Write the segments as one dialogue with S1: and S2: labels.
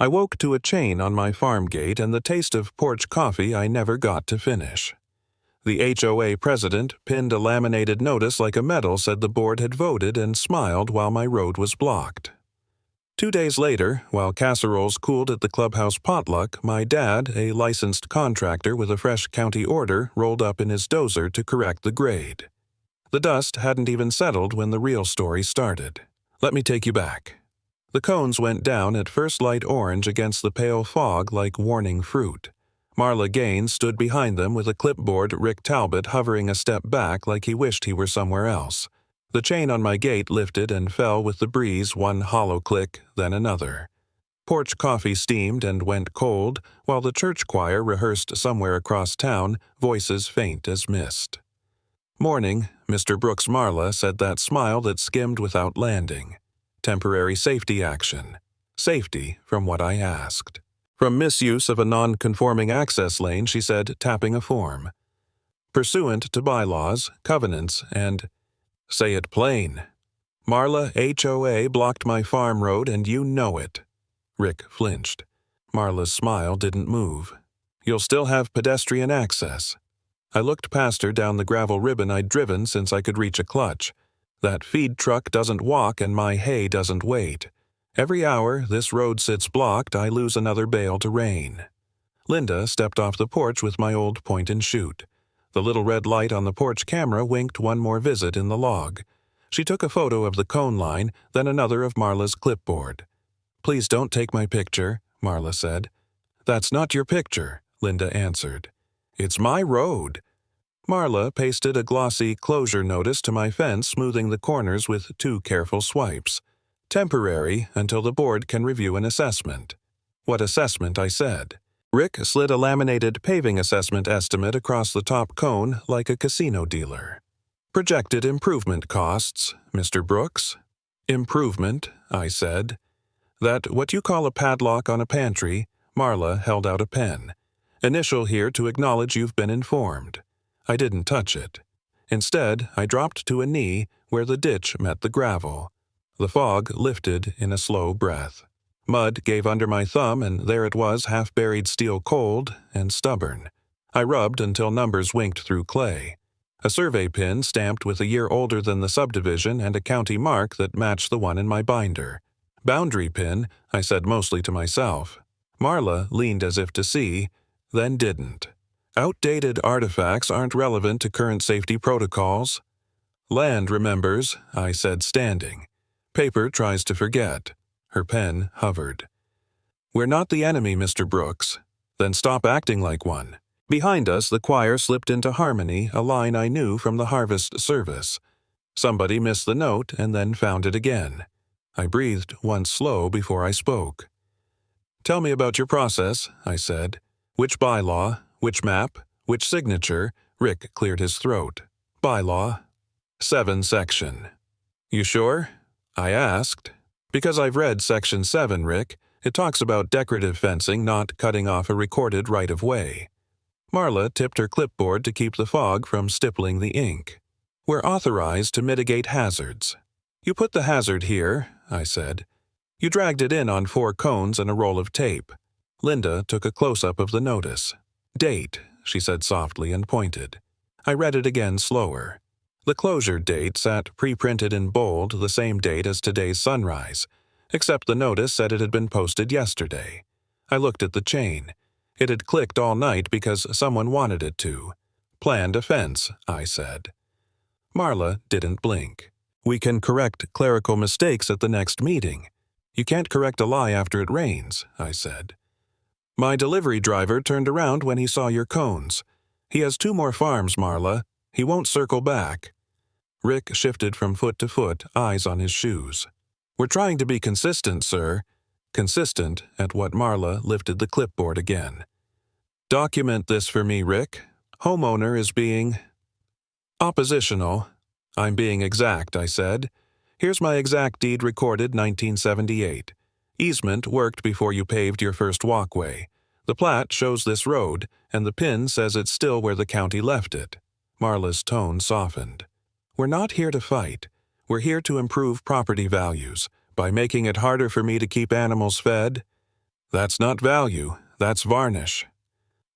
S1: I woke to a chain on my farm gate and the taste of porch coffee I never got to finish. The HOA president pinned a laminated notice like a medal said the board had voted and smiled while my road was blocked. 2 days later, while casseroles cooled at the clubhouse potluck, my dad, a licensed contractor with a fresh county order, rolled up in his dozer to correct the grade. The dust hadn't even settled when the real story started. Let me take you back. The cones went down at first light orange against the pale fog like warning fruit. Marla Gaines stood behind them with a clipboard, Rick Talbot hovering a step back like he wished he were somewhere else. The chain on my gate lifted and fell with the breeze, one hollow click, then another. Porch coffee steamed and went cold, while the church choir rehearsed somewhere across town, voices faint as mist. Morning, Mr. Brooks Marla said that smile that skimmed without landing. Temporary safety action. Safety from what I asked. From misuse of a non-conforming access lane, she said, tapping a form. Pursuant to bylaws, covenants, and... Say it plain. Marla, HOA blocked my farm road and you know it. Rick flinched. Marla's smile didn't move. You'll still have pedestrian access. I looked past her down the gravel ribbon I'd driven since I could reach a clutch. That feed truck doesn't walk and my hay doesn't wait. Every hour this road sits blocked, I lose another bale to rain. Linda stepped off the porch with my old point-and-shoot. The little red light on the porch camera winked one more visit in the log. She took a photo of the cone line, then another of Marla's clipboard. Please don't take my picture, Marla said. That's not your picture, Linda answered. It's my road. Marla pasted a glossy closure notice to my fence, smoothing the corners with 2 careful swipes. Temporary until the board can review an assessment. What assessment, I said. Rick slid a laminated paving assessment estimate across the top cone like a casino dealer. Projected improvement costs, Mr. Brooks. Improvement, I said. That what you call a padlock on a pantry, Marla held out a pen. Initial here to acknowledge you've been informed. I didn't touch it. Instead, I dropped to a knee where the ditch met the gravel. The fog lifted in a slow breath. Mud gave under my thumb, and there it was, half-buried steel cold and stubborn. I rubbed until numbers winked through clay. A survey pin stamped with a year older than the subdivision and a county mark that matched the one in my binder. Boundary pin, I said mostly to myself. Marla leaned as if to see, then didn't. Outdated artifacts aren't relevant to current safety protocols. Land remembers, I said standing. Paper tries to forget. Her pen hovered. We're not the enemy, Mr. Brooks. Then stop acting like one. Behind us, the choir slipped into harmony, a line I knew from the harvest service. Somebody missed the note and then found it again. I breathed once slow before I spoke. Tell me about your process, I said. Which bylaw, which map, which signature? Rick cleared his throat. Bylaw. 7 section. You sure? I asked. Because I've read Section 7, Rick. It talks about decorative fencing not cutting off a recorded right-of-way. Marla tipped her clipboard to keep the fog from stippling the ink. We're authorized to mitigate hazards. You put the hazard here, I said. You dragged it in on 4 cones and a roll of tape. Linda took a close-up of the notice. Date, she said softly and pointed. I read it again slower. The closure date sat pre-printed in bold, the same date as today's sunrise, except the notice said it had been posted yesterday. I looked at the chain. It had clicked all night because someone wanted it to. Planned offense, I said. Marla didn't blink. We can correct clerical mistakes at the next meeting. You can't correct a lie after it rains, I said. My delivery driver turned around when he saw your cones. He has 2 more farms, Marla. He won't circle back. Rick shifted from foot to foot, eyes on his shoes. We're trying to be consistent, sir. Consistent at what Marla lifted the clipboard again. Document this for me, Rick. Homeowner is being... oppositional. I'm being exact, I said. Here's my exact deed recorded 1978. Easement worked before you paved your first walkway. The plat shows this road, and the pin says it's still where the county left it. Marla's tone softened. We're not here to fight. We're here to improve property values by making it harder for me to keep animals fed. That's not value, that's varnish.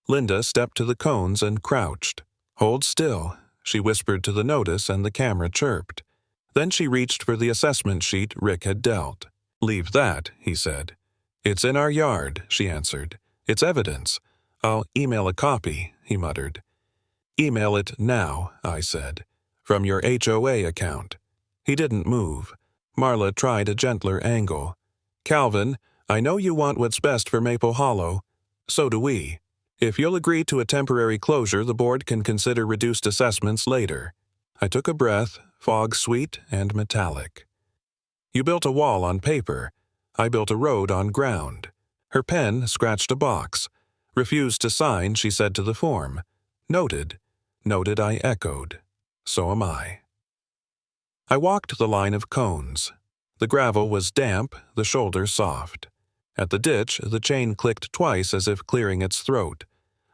S1: Linda stepped to the cones and crouched. Hold still, she whispered to the notice, and the camera chirped. Then she reached for the assessment sheet Rick had dealt. Leave that, he said. It's in our yard, she answered. It's evidence. I'll email a copy, he muttered. Email it now, I said. From your HOA account. He didn't move. Marla tried a gentler angle. Calvin, I know you want what's best for Maple Hollow. So do we. If you'll agree to a temporary closure, the board can consider reduced assessments later. I took a breath, fog sweet and metallic. You built a wall on paper. I built a road on ground. Her pen scratched a box. Refused to sign, she said to the form. Noted. Noted, I echoed. So am I. I walked the line of cones. The gravel was damp, the shoulder soft. At the ditch, the chain clicked twice as if clearing its throat.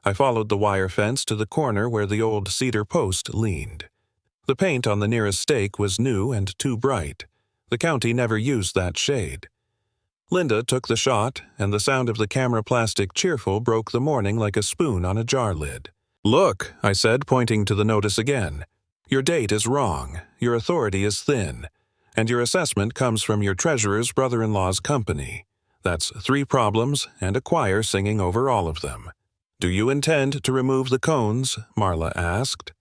S1: I followed the wire fence to the corner where the old cedar post leaned. The paint on the nearest stake was new and too bright. The county never used that shade. Linda took the shot, and the sound of the camera plastic cheerful broke the morning like a spoon on a jar lid. Look, I said, pointing to the notice again. Your date is wrong, your authority is thin, and your assessment comes from your treasurer's brother-in-law's company. That's 3 problems and a choir singing over all of them. Do you intend to remove the cones? Marla asked.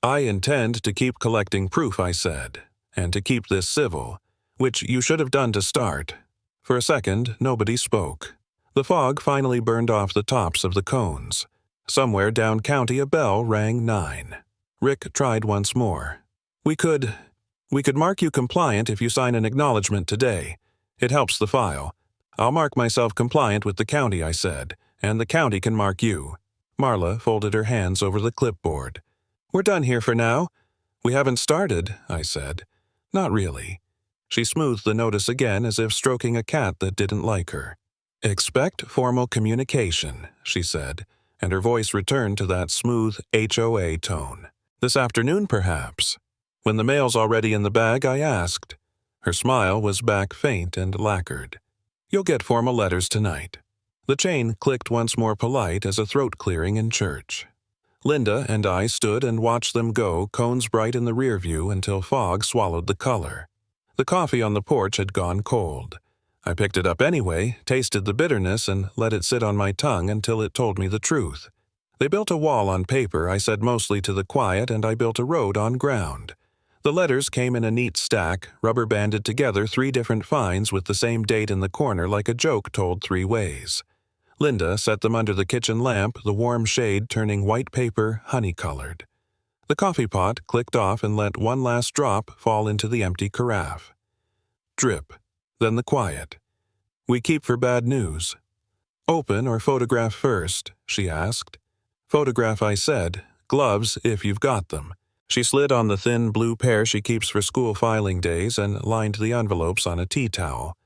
S1: I intend to keep collecting proof, I said, and to keep this civil, which you should have done to start. For a second, nobody spoke. The fog finally burned off the tops of the cones. Somewhere down county a bell rang 9. Rick tried once more. We could mark you compliant if you sign an acknowledgement today. It helps the file. I'll mark myself compliant with the county, I said, and the county can mark you. Marla folded her hands over the clipboard. We're done here for now. We haven't started, I said. Not really. She smoothed the notice again as if stroking a cat that didn't like her. Expect formal communication, she said, and her voice returned to that smooth HOA tone. This afternoon, perhaps. When the mail's already in the bag, I asked. Her smile was back faint and lacquered. You'll get formal letters tonight. The chain clicked once more polite as a throat clearing in church. Linda and I stood and watched them go, cones bright in the rear view, until fog swallowed the color. The coffee on the porch had gone cold. I picked it up anyway, tasted the bitterness, and let it sit on my tongue until it told me the truth. They built a wall on paper, I said mostly to the quiet, and I built a road on ground. The letters came in a neat stack, rubber-banded together 3 different fines with the same date in the corner like a joke told 3 ways. Linda set them under the kitchen lamp, the warm shade turning white paper honey-colored. The coffee pot clicked off and let one last drop fall into the empty carafe. Drip. Then the quiet. We keep for bad news. Open or photograph first, she asked. Photograph, I said. Gloves, if you've got them. She slid on the thin blue pair she keeps for school filing days and lined the envelopes on a tea towel.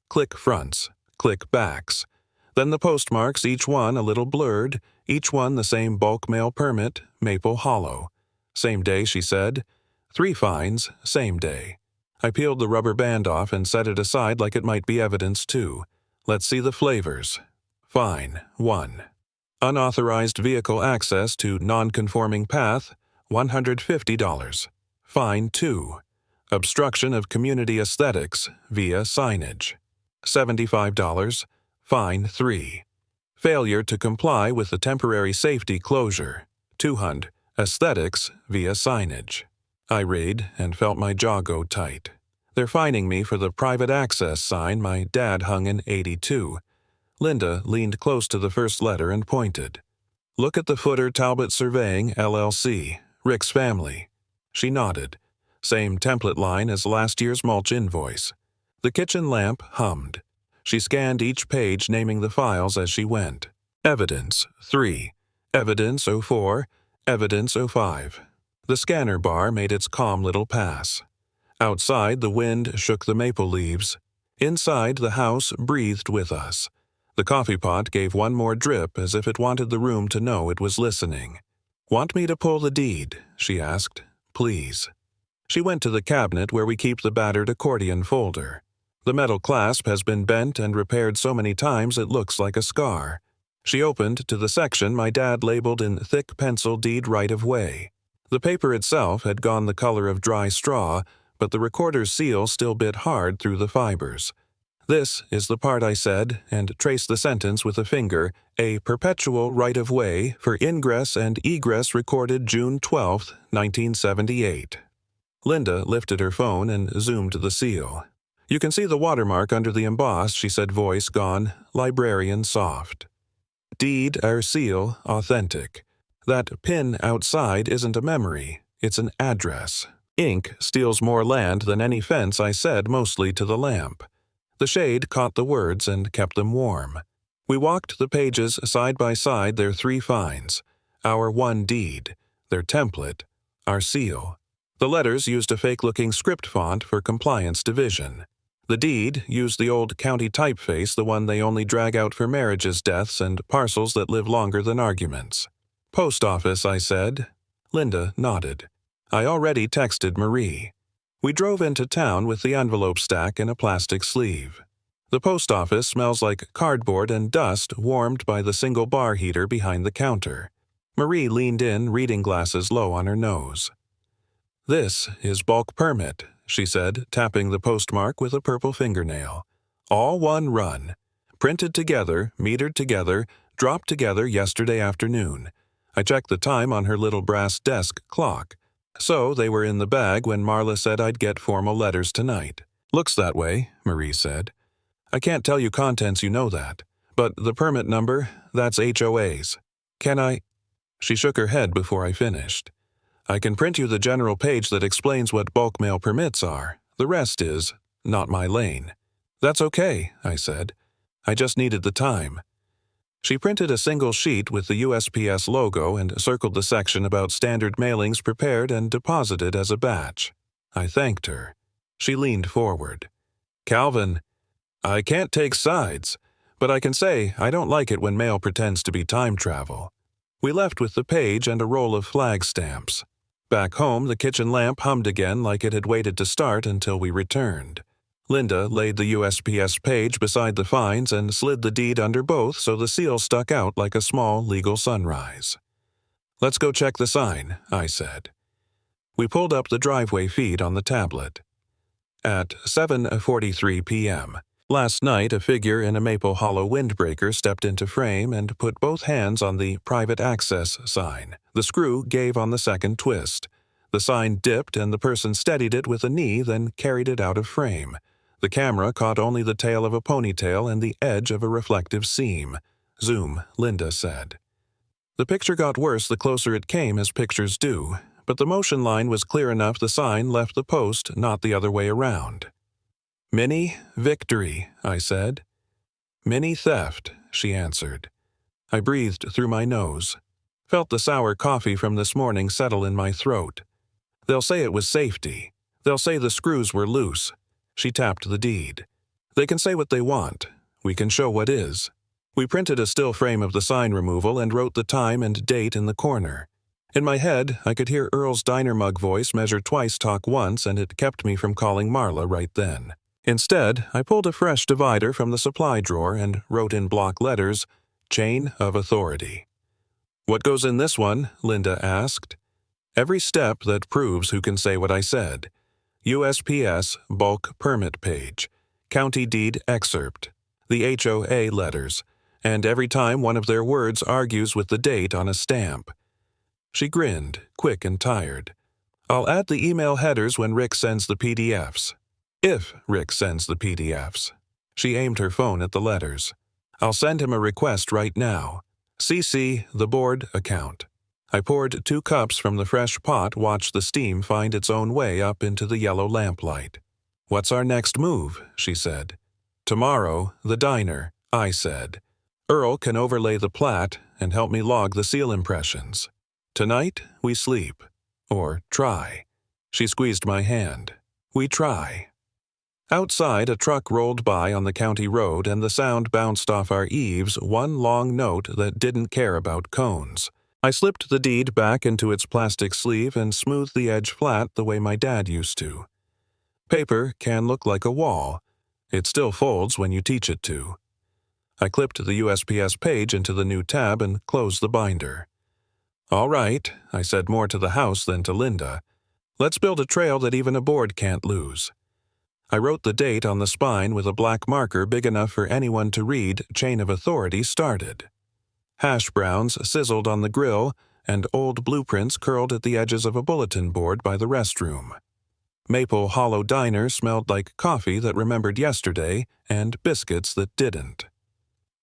S1: Click fronts. Click backs. Then the postmarks, each one a little blurred, each one the same bulk mail permit, Maple Hollow. Same day, she said. 3 fines, same day. I peeled the rubber band off and set it aside like it might be evidence, too. Let's see the flavors. Fine, 1. Unauthorized vehicle access to non-conforming path, $150. Fine, 2. Obstruction of community aesthetics via signage, $75. Fine, 3. Failure to comply with the temporary safety closure, $200. Aesthetics via signage. I read and felt my jaw go tight. They're fining me for the private access sign my dad hung in '82. Linda leaned close to the first letter and pointed. Look at the footer Talbot Surveying, LLC, Rick's family. She nodded. Same template line as last year's mulch invoice. The kitchen lamp hummed. She scanned each page, naming the files as she went. Evidence, 3. Evidence, 04. Evidence, 05. The scanner bar made its calm little pass. Outside, the wind shook the maple leaves. Inside, the house breathed with us. The coffee pot gave one more drip as if it wanted the room to know it was listening. Want me to pull the deed? She asked. Please. She went to the cabinet where we keep the battered accordion folder. The metal clasp has been bent and repaired so many times it looks like a scar. She opened to the section my dad labeled in thick pencil deed right-of-way. The paper itself had gone the color of dry straw, but the recorder's seal still bit hard through the fibers. "This is the part," I said, and traced the sentence with a finger, "a perpetual right-of-way for ingress and egress recorded June 12, 1978. Linda lifted her phone and zoomed the seal. "You can see the watermark under the emboss," she said, voice gone, librarian soft. "Deed or seal, authentic. That pin outside isn't a memory, it's an address. Ink steals more land than any fence," I said, mostly to the lamp. The shade caught the words and kept them warm. We walked the pages side by side, their three finds. Our one deed, their template, our seal. The letters used a fake-looking script font for compliance division. The deed used the old county typeface, the one they only drag out for marriages, deaths, and parcels that live longer than arguments. "Post office," I said. Linda nodded. I already texted Marie. We drove into town with the envelope stack in a plastic sleeve. The post office smells like cardboard and dust warmed by the single bar heater behind the counter. Marie leaned in, reading glasses low on her nose. "This is bulk permit," she said, tapping the postmark with a purple fingernail. "All one run. Printed together, metered together, dropped together yesterday afternoon." I checked the time on her little brass desk clock. So they were in the bag when Marla said I'd get formal letters tonight. "Looks that way," Marie said. "I can't tell you contents, you know that. But the permit number, that's HOA's. Can I—" She shook her head before I finished. "I can print you the general page that explains what bulk mail permits are. The rest is not my lane." "That's okay," I said. "I just needed the time." She printed a single sheet with the USPS logo and circled the section about standard mailings prepared and deposited as a batch. I thanked her. She leaned forward. "Calvin, I can't take sides, but I can say I don't like it when mail pretends to be time travel." We left with the page and a roll of flag stamps. Back home, the kitchen lamp hummed again like it had waited to start until we returned. Linda laid the USPS page beside the finds and slid the deed under both so the seal stuck out like a small legal sunrise. "Let's go check the sign," I said. We pulled up the driveway feed on the tablet. At 7:43 p.m. Last night, a figure in a Maple Hollow windbreaker stepped into frame and put both hands on the private access sign. The screw gave on the second twist. The sign dipped and the person steadied it with a knee, then carried it out of frame. The camera caught only the tail of a ponytail and the edge of a reflective seam. "Zoom," Linda said. The picture got worse the closer it came, as pictures do, but the motion line was clear enough the sign left the post, not the other way around. "Mini victory," I said. "Mini theft," she answered. I breathed through my nose. Felt the sour coffee from this morning settle in my throat. "They'll say it was safety. They'll say the screws were loose." She tapped the deed. "They can say what they want. We can show what is." We printed a still frame of the sign removal and wrote the time and date in the corner. In my head, I could hear Earl's diner mug voice measure twice, talk once, and it kept me from calling Marla right then. Instead, I pulled a fresh divider from the supply drawer and wrote in block letters, "Chain of Authority." "What goes in this one?" Linda asked. "Every step that proves who can say what I said. USPS bulk permit page, county deed excerpt, the HOA letters, and every time one of their words argues with the date on a stamp." She grinned, quick and tired. "I'll add the email headers when Rick sends the PDFs. If Rick sends the PDFs." She aimed her phone at the letters. "I'll send him a request right now. CC the board account." I poured 2 cups from the fresh pot, watched the steam find its own way up into the yellow lamplight. "What's our next move?" she said. "Tomorrow, the diner," I said. "Earl can overlay the plat and help me log the seal impressions. Tonight, we sleep. Or try." She squeezed my hand. "We try." Outside, a truck rolled by on the county road and the sound bounced off our eaves, one long note that didn't care about cones. I slipped the deed back into its plastic sleeve and smoothed the edge flat the way my dad used to. Paper can look like a wall. It still folds when you teach it to. I clipped the USPS page into the new tab and closed the binder. All right, I said more to the house than to Linda. Let's build a trail that even a board can't lose. I wrote the date on the spine with a black marker big enough for anyone to read Chain of Authority started. Hash browns sizzled on the grill, and old blueprints curled at the edges of a bulletin board by the restroom. Maple Hollow Diner smelled like coffee that remembered yesterday and biscuits that didn't.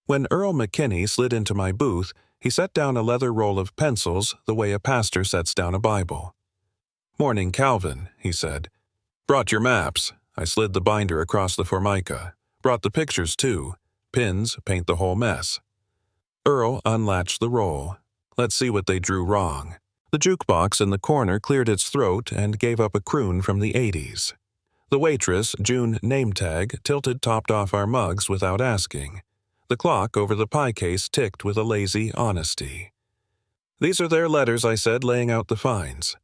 S1: When Earl McKinney slid into my booth, he set down a leather roll of pencils the way a pastor sets down a Bible. "Morning, Calvin," he said. "Brought your maps." I slid the binder across the formica. "Brought the pictures, too. Pins paint the whole mess." Earl unlatched the roll. Let's see what they drew wrong. The jukebox in the corner cleared its throat and gave up a croon from the 80s. The waitress, June name tag, tilted topped off our mugs without asking. The clock over the pie case ticked with a lazy honesty. "These are their letters," I said, laying out the fines.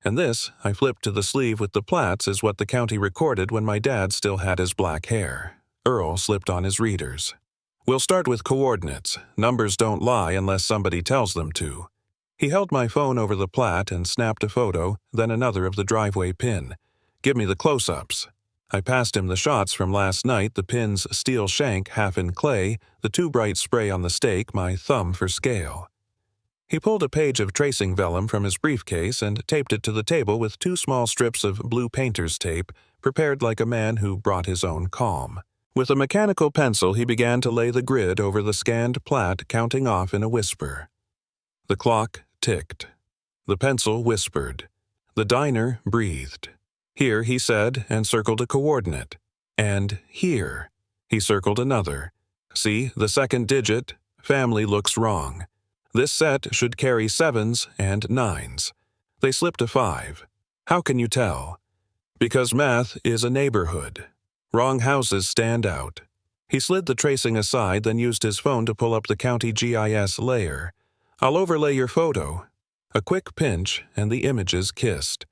S1: "And this," I flipped to the sleeve with the plats, "is what the county recorded when my dad still had his black hair." Earl slipped on his readers. "We'll start with coordinates. Numbers don't lie unless somebody tells them to." He held my phone over the plat and snapped a photo, then another of the driveway pin. "Give me the close-ups." I passed him the shots from last night, the pin's steel shank half in clay, the too bright spray on the stake, my thumb for scale. He pulled a page of tracing vellum from his briefcase and taped it to the table with 2 small strips of blue painter's tape, prepared like a man who brought his own calm. With a mechanical pencil, he began to lay the grid over the scanned plat, counting off in a whisper. The clock ticked. The pencil whispered. The diner breathed. "Here," he said, and circled a coordinate. "And here." He circled another. "See, the second digit? Family looks wrong. This set should carry 7s and 9s. They slipped a 5. How can you tell? Because math is a neighborhood. Wrong houses stand out." He slid the tracing aside, then used his phone to pull up the county GIS layer. "I'll overlay your photo." A quick pinch, and the images kissed.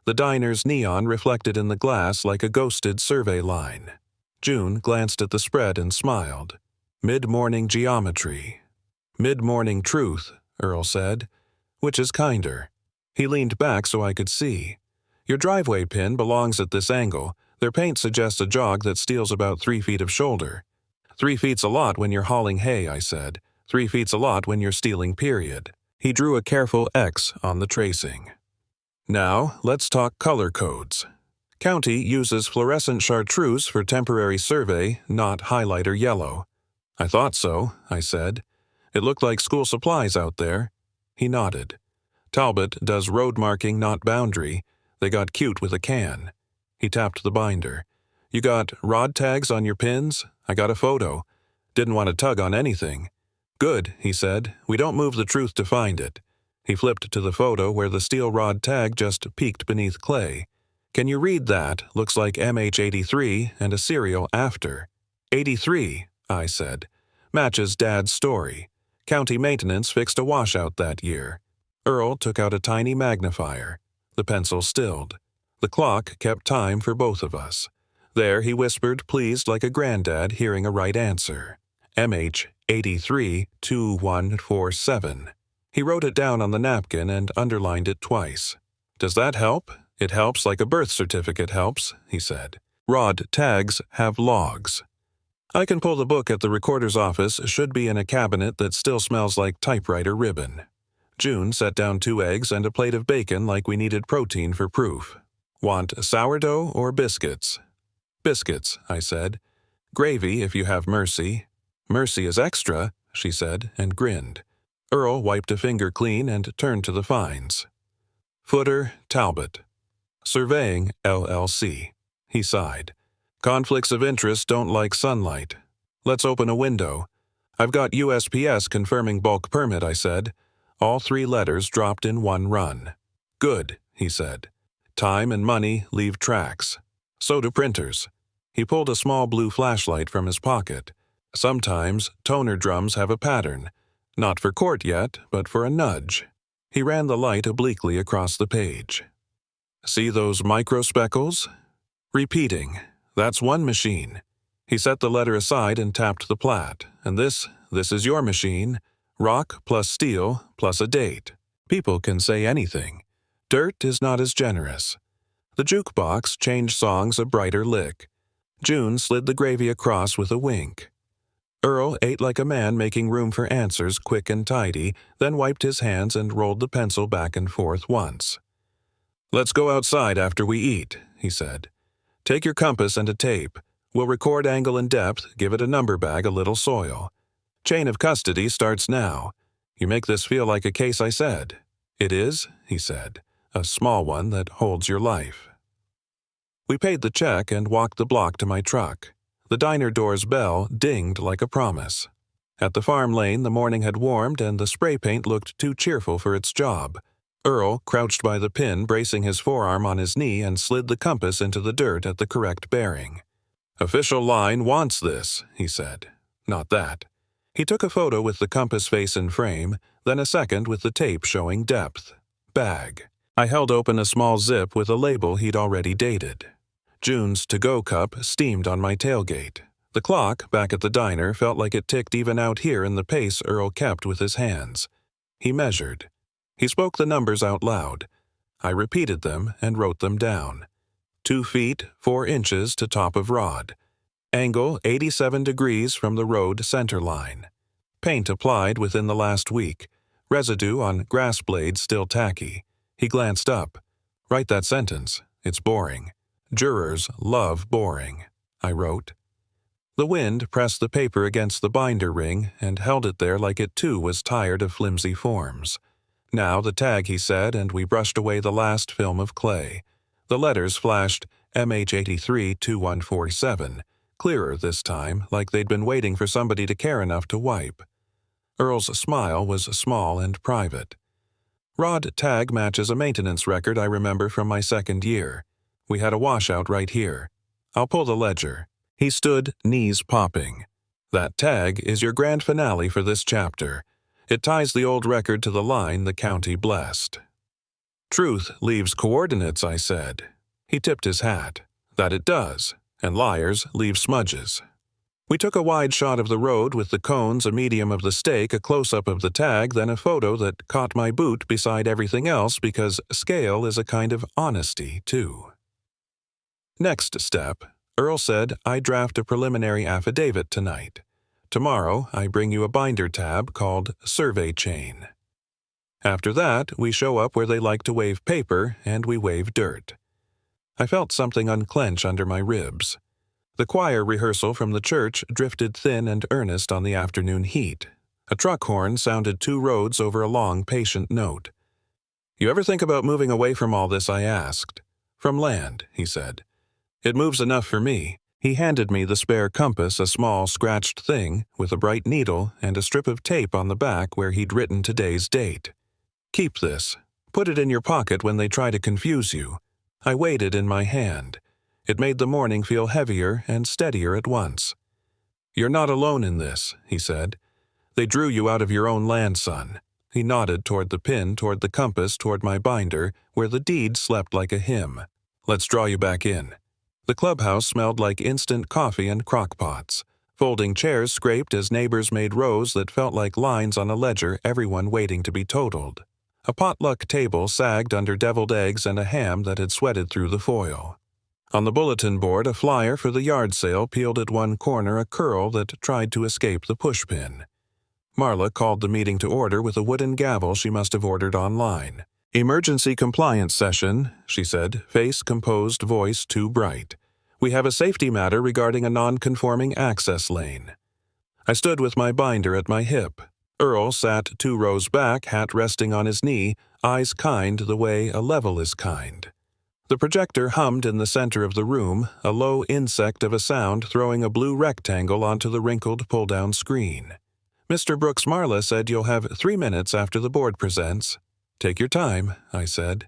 S1: The diner's neon reflected in the glass like a ghosted survey line. June glanced at the spread and smiled. "Mid-morning geometry." "Mid-morning truth," Earl said. "Which is kinder?" He leaned back so I could see. "Your driveway pin belongs at this angle. Their paint suggests a jog that steals about 3 feet of shoulder." 3 feet's a lot when you're hauling hay," I said. 3 feet's a lot when you're stealing, period. He drew a careful X on the tracing. "Now, let's talk color codes. County uses fluorescent chartreuse for temporary survey, not highlighter yellow." "I thought so," I said. "It looked like school supplies out there." He nodded. "Talbot does road marking, not boundary. They got cute with a can." He tapped the binder. "You got rod tags on your pins? I got a photo. Didn't want to tug on anything." "Good," he said. "We don't move the truth to find it." He flipped to the photo where the steel rod tag just peeked beneath clay. "Can you read that? Looks like MH83 and a serial after." "83, I said. "Matches Dad's story. County maintenance fixed a washout that year." Earl took out a tiny magnifier. The pencil stilled. The clock kept time for both of us. There he whispered, pleased like a granddad hearing a right answer. MH832147. He wrote it down on the napkin and underlined it twice. "Does that help?" "It helps like a birth certificate helps," he said. "Rod tags have logs." "I can pull the book at the recorder's office. Should be in a cabinet that still smells like typewriter ribbon." June set down 2 eggs and a plate of bacon like we needed protein for proof. "Want sourdough or biscuits?" "Biscuits," I said. "Gravy if you have mercy." "Mercy is extra," she said, and grinned. Earl wiped a finger clean and turned to the fines. "Footer, Talbot. Surveying, LLC." He sighed. "Conflicts of interest don't like sunlight. Let's open a window." "I've got USPS confirming bulk permit," I said. All 3 letters dropped in one run. "Good," he said. "Time and money leave tracks. So do printers." He pulled a small blue flashlight from his pocket. "Sometimes toner drums have a pattern. Not for court yet, but for a nudge." He ran the light obliquely across the page. "See those micro speckles? Repeating. That's one machine." He set the letter aside and tapped the plat. And this is your machine. Rock plus steel plus a date. People can say anything. Dirt is not as generous. The jukebox changed songs a brighter lick. June slid the gravy across with a wink. Earl ate like a man, making room for answers quick and tidy, then wiped his hands and rolled the pencil back and forth once. "Let's go outside after we eat," he said. "Take your compass and a tape. We'll record angle and depth, give it a number bag, a little soil. Chain of custody starts now. You make this feel like a case I said." "It is," he said, "a small one that holds your life." We paid the check and walked the block to my truck. The diner door's bell dinged like a promise. At the farm lane, the morning had warmed and the spray paint looked too cheerful for its job. Earl crouched by the pin, bracing his forearm on his knee, and slid the compass into the dirt at the correct bearing. "Official line wants this," he said. "Not that." He took a photo with the compass face in frame, then a second with the tape showing depth. Bag. I held open a small zip with a label he'd already dated. June's to-go cup steamed on my tailgate. The clock, back at the diner, felt like it ticked even out here in the pace Earl kept with his hands. He measured. He spoke the numbers out loud. I repeated them and wrote them down. 2 feet, 4 inches to top of rod. Angle 87 degrees from the road center line. Paint applied within the last week. Residue on grass blades still tacky. He glanced up. "Write that sentence. It's boring. Jurors love boring," I wrote. The wind pressed the paper against the binder ring and held it there like it too was tired of flimsy forms. "Now the tag," he said, and we brushed away the last film of clay. The letters flashed MH83-2147, clearer this time, like they'd been waiting for somebody to care enough to wipe. Earl's smile was small and private. "Rod tag matches a maintenance record I remember from my second year. We had a washout right here. I'll pull the ledger." He stood, knees popping. "That tag is your grand finale for this chapter. It ties the old record to the line the county blessed." "Truth leaves coordinates," I said. He tipped his hat. "That it does. And liars leave smudges." We took a wide shot of the road with the cones, a medium of the stake, a close-up of the tag, then a photo that caught my boot beside everything else because scale is a kind of honesty, too. Next step, Earl said I draft a preliminary affidavit tonight. Tomorrow, I bring you a binder tab called Survey Chain. After that, we show up where they like to wave paper, and we wave dirt. I felt something unclench under my ribs. The choir rehearsal from the church drifted thin and earnest on the afternoon heat. A truck horn sounded 2 roads over a long, patient note. "You ever think about moving away from all this?" I asked. "From land," he said. "It moves enough for me." He handed me the spare compass, a small, scratched thing with a bright needle and a strip of tape on the back where he'd written today's date. "Keep this. Put it in your pocket when they try to confuse you." I weighed it in my hand. It made the morning feel heavier and steadier at once. "You're not alone in this," he said. "They drew you out of your own land, son." He nodded toward the pin, toward the compass, toward my binder, where the deed slept like a hymn. "Let's draw you back in." The clubhouse smelled like instant coffee and crock-pots. Folding chairs scraped as neighbors made rows that felt like lines on a ledger, everyone waiting to be totaled. A potluck table sagged under deviled eggs and a ham that had sweated through the foil. On the bulletin board, a flyer for the yard sale peeled at one corner a curl that tried to escape the pushpin. Marla called the meeting to order with a wooden gavel she must have ordered online. "Emergency compliance session," she said, face composed, voice too bright. "We have a safety matter regarding a non-conforming access lane." I stood with my binder at my hip. Earl sat 2 rows back, hat resting on his knee, eyes kind the way a level is kind. The projector hummed in the center of the room, a low insect of a sound throwing a blue rectangle onto the wrinkled pull-down screen. "Mr. Brooks, Marla said you'll have 3 minutes after the board presents." "Take your time," I said.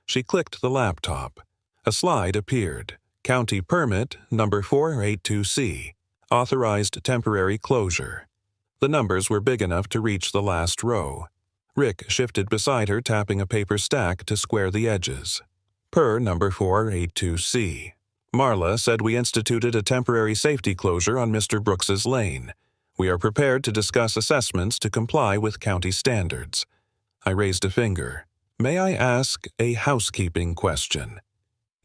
S1: She clicked the laptop. A slide appeared. County Permit, number 482C. Authorized temporary closure. The numbers were big enough to reach the last row. Rick shifted beside her, tapping a paper stack to square the edges. Per number 482C. Marla said we instituted a temporary safety closure on Mr. Brooks's lane. We are prepared to discuss assessments to comply with county standards. I raised a finger. May I ask a housekeeping question?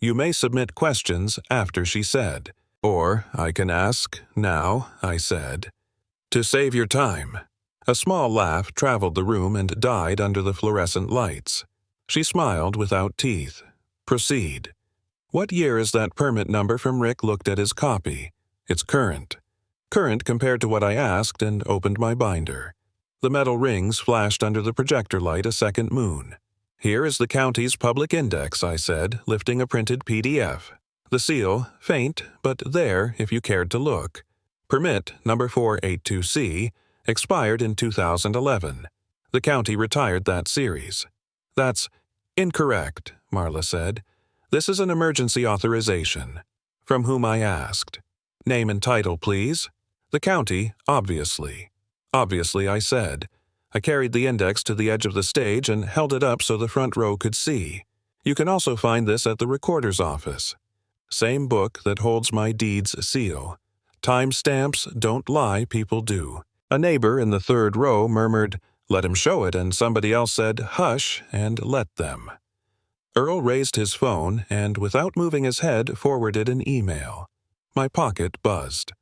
S1: You may submit questions after she said. Or I can ask now, I said. To save your time. A small laugh traveled the room and died under the fluorescent lights. She smiled without teeth. Proceed. What year is that permit number from Rick? Looked at his copy. It's current. Current compared to what I asked and opened my binder. The metal rings flashed under the projector light a second moon. Here is the county's public index, I said, lifting a printed PDF. The seal, faint, but there if you cared to look. Permit number 482C, expired in 2011. The county retired that series. That's incorrect, Marla said. This is an emergency authorization. From whom I asked. Name and title, please. The county, obviously. Obviously, I said. I carried the index to the edge of the stage and held it up so the front row could see. You can also find this at the recorder's office. Same book that holds my deed's seal. Timestamps don't lie, people do. A neighbor in the third row murmured, "Let him show it," and somebody else said, "Hush," and let them. Earl raised his phone and, without moving his head, forwarded an email. My pocket buzzed.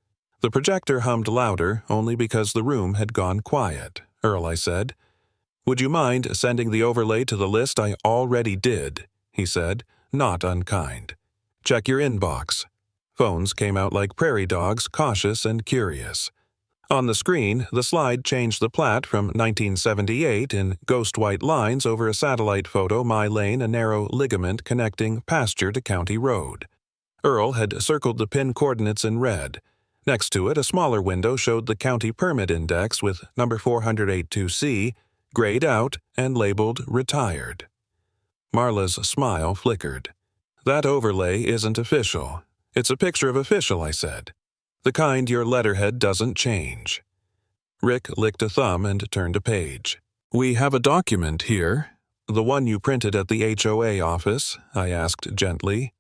S1: The projector hummed louder only because the room had gone quiet. Earl, I said. Would you mind sending the overlay to the list I already did? He said, not unkind. Check your inbox. Phones came out like prairie dogs, cautious and curious. On the screen, the slide changed the plat from 1978 in ghost white lines over a satellite photo, my lane, a narrow ligament connecting pasture to county road. Earl had circled the pin coordinates in red. Next to it, a smaller window showed the county permit index with number 482C, grayed out and labeled retired. Marla's smile flickered. That overlay isn't official. It's a picture of official, I said. The kind your letterhead doesn't change. Rick licked a thumb and turned a page. We have a document here. The one you printed at the HOA office, I asked gently.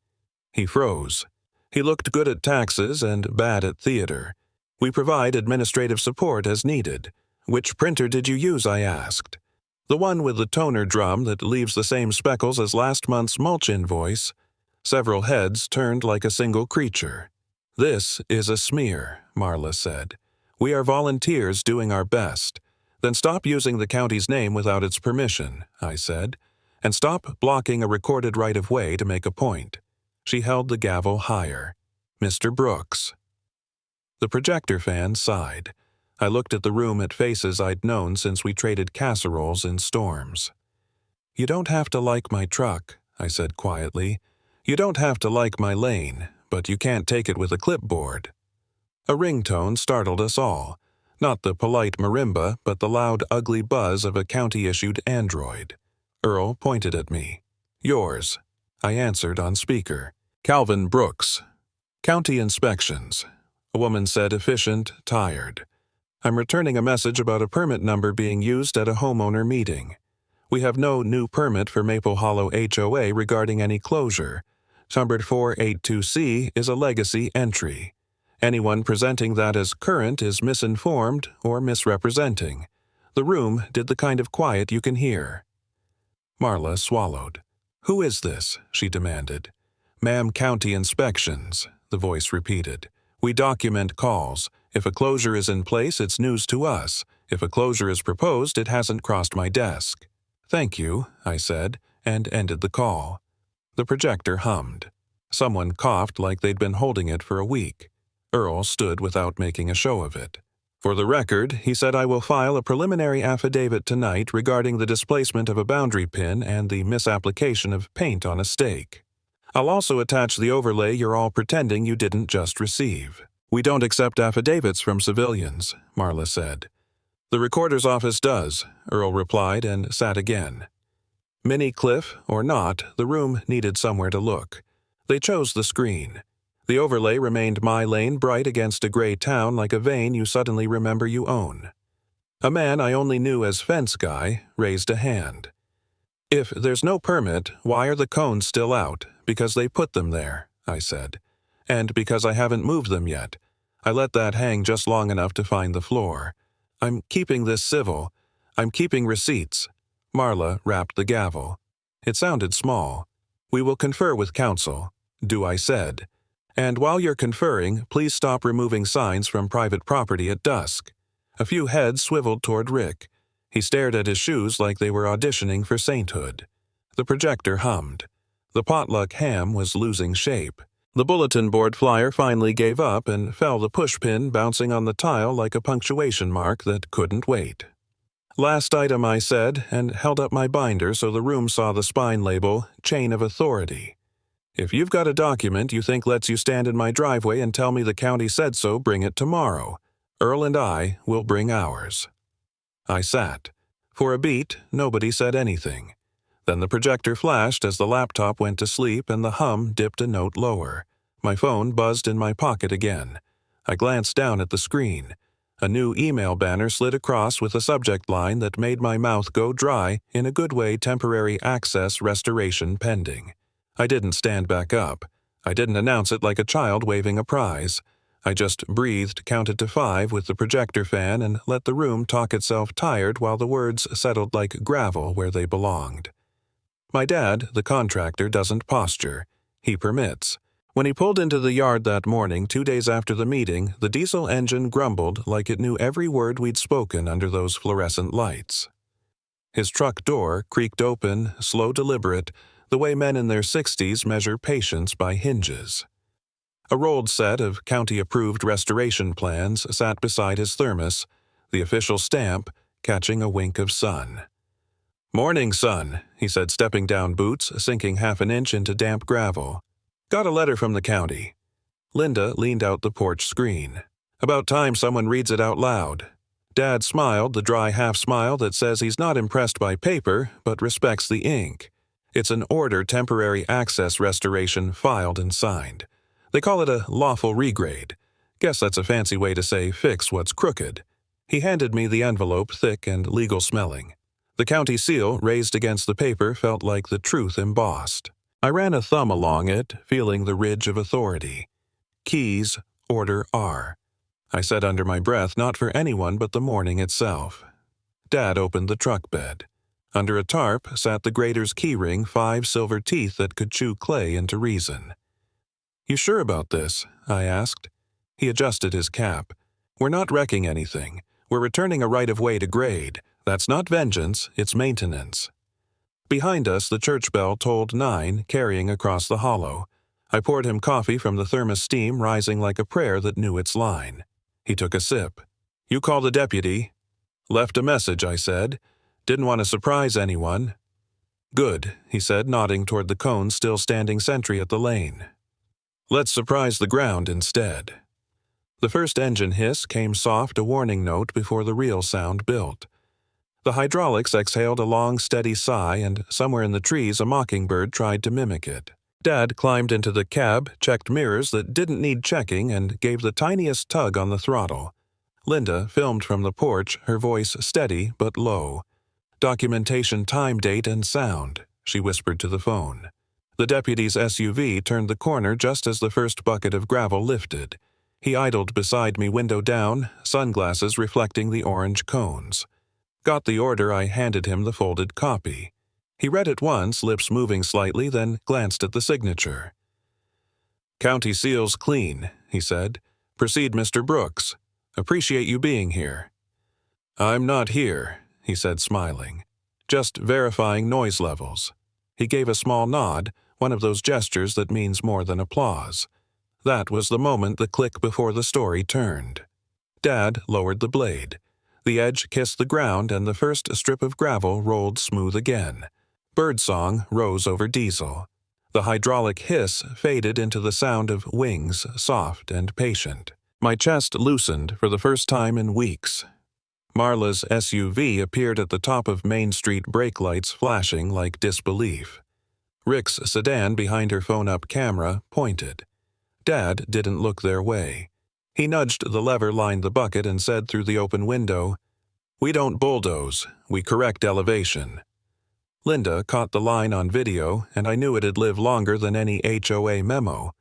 S1: He froze. He looked good at taxes and bad at theater. We provide administrative support as needed. Which printer did you use, I asked. The one with the toner drum that leaves the same speckles as last month's mulch invoice. Several heads turned like a single creature. This is a smear, Marla said. We are volunteers doing our best. Then stop using the county's name without its permission, I said, and stop blocking a recorded right-of-way to make a point. She held the gavel higher. Mr. Brooks. The projector fan sighed. I looked at the room at faces I'd known since we traded casseroles in storms. You don't have to like my truck, I said quietly. You don't have to like my lane, but you can't take it with a clipboard. A ringtone startled us all. Not the polite marimba, but the loud, ugly buzz of a county-issued android. Earl pointed at me. Yours. I answered on speaker. Calvin Brooks. County inspections. A woman said efficient, tired. I'm returning a message about a permit number being used at a homeowner meeting. We have no new permit for Maple Hollow HOA regarding any closure. Number 482C is a legacy entry. Anyone presenting that as current is misinformed or misrepresenting. The room did the kind of quiet you can hear. Marla swallowed. Who is this? She demanded. Ma'am, county inspections, the voice repeated. We document calls. If a closure is in place, it's news to us. If a closure is proposed, it hasn't crossed my desk. Thank you, I said, and ended the call. The projector hummed. Someone coughed like they'd been holding it for a week. Earl stood without making a show of it. For the record, he said, I will file a preliminary affidavit tonight regarding the displacement of a boundary pin and the misapplication of paint on a stake. I'll also attach the overlay you're all pretending you didn't just receive. We don't accept affidavits from civilians, Marla said. The recorder's office does, Earl replied and sat again. Minnie Cliff or not, the room needed somewhere to look. They chose the screen. The overlay remained my lane bright against a gray town like a vein you suddenly remember you own. A man I only knew as Fence Guy raised a hand. If there's no permit, why are the cones still out? Because they put them there, I said. And because I haven't moved them yet, I let that hang just long enough to find the floor. I'm keeping this civil. I'm keeping receipts. Marla rapped the gavel. It sounded small. We will confer with counsel, I said. And while you're conferring, please stop removing signs from private property at dusk. A few heads swiveled toward Rick. He stared at his shoes like they were auditioning for sainthood. The projector hummed. The potluck ham was losing shape. The bulletin board flyer finally gave up and fell, the pushpin bouncing on the tile like a punctuation mark that couldn't wait. Last item, I said, and held up my binder so the room saw the spine label, Chain of Authority. If you've got a document you think lets you stand in my driveway and tell me the county said so, bring it tomorrow. Earl and I will bring ours. I sat. For a beat, nobody said anything. Then the projector flashed as the laptop went to sleep and the hum dipped a note lower. My phone buzzed in my pocket again. I glanced down at the screen. A new email banner slid across with a subject line that made my mouth go dry, in a good way, temporary access restoration pending. I didn't stand back up. I didn't announce it like a child waving a prize. I just breathed, counted to 5 with the projector fan, and let the room talk itself tired while the words settled like gravel where they belonged. My dad, the contractor, doesn't posture. He permits. When he pulled into the yard that morning, 2 days after the meeting, the diesel engine grumbled like it knew every word we'd spoken under those fluorescent lights. His truck door creaked open, slow, deliberate, the way men in their 60s measure patience by hinges. A rolled set of county-approved restoration plans sat beside his thermos, the official stamp catching a wink of sun. "Morning, son," he said, stepping down boots, sinking half an inch into damp gravel. "Got a letter from the county." Linda leaned out the porch screen. "About time someone reads it out loud." Dad smiled, the dry half-smile that says he's not impressed by paper, but respects the ink. It's an order temporary access restoration filed and signed. They call it a lawful regrade. Guess that's a fancy way to say fix what's crooked. He handed me the envelope, thick and legal-smelling. The county seal, raised against the paper, felt like the truth embossed. I ran a thumb along it, feeling the ridge of authority. Keys, Order R. I said under my breath, not for anyone but the morning itself. Dad opened the truck bed. Under a tarp sat the grader's keyring, 5 silver teeth that could chew clay into reason. "You sure about this?" I asked. He adjusted his cap. "We're not wrecking anything. We're returning a right-of-way to grade. That's not vengeance, it's maintenance." Behind us, the church bell tolled 9, carrying across the hollow. I poured him coffee from the thermos, steam rising like a prayer that knew its line. He took a sip. "You call the deputy." "Left a message," I said. "Didn't want to surprise anyone." "Good," he said, nodding toward the cone still standing sentry at the lane. "Let's surprise the ground instead." The first engine hiss came soft, a warning note before the real sound built. The hydraulics exhaled a long, steady sigh, and somewhere in the trees a mockingbird tried to mimic it. Dad climbed into the cab, checked mirrors that didn't need checking, and gave the tiniest tug on the throttle. Linda filmed from the porch, her voice steady but low. "Documentation, time, date, and sound," she whispered to the phone. The deputy's SUV turned the corner just as the first bucket of gravel lifted. He idled beside me, window down, sunglasses reflecting the orange cones. Got the order, I handed him the folded copy. He read it once, lips moving slightly, then glanced at the signature. "County seal's clean," he said. "Proceed, Mr. Brooks. Appreciate you being here." "I'm not here," he said, smiling. "Just verifying noise levels." He gave a small nod, one of those gestures that means more than applause. That was the moment the click before the story turned. Dad lowered the blade. The edge kissed the ground, and the first strip of gravel rolled smooth again. Birdsong rose over diesel. The hydraulic hiss faded into the sound of wings, soft and patient. My chest loosened for the first time in weeks. Marla's SUV appeared at the top of Main Street, brake lights flashing like disbelief. Rick's sedan behind her phone-up camera pointed. Dad didn't look their way. He nudged the lever, lined the bucket, and said through the open window, "We don't bulldoze, we correct elevation." Linda caught the line on video, and I knew it'd live longer than any HOA memo.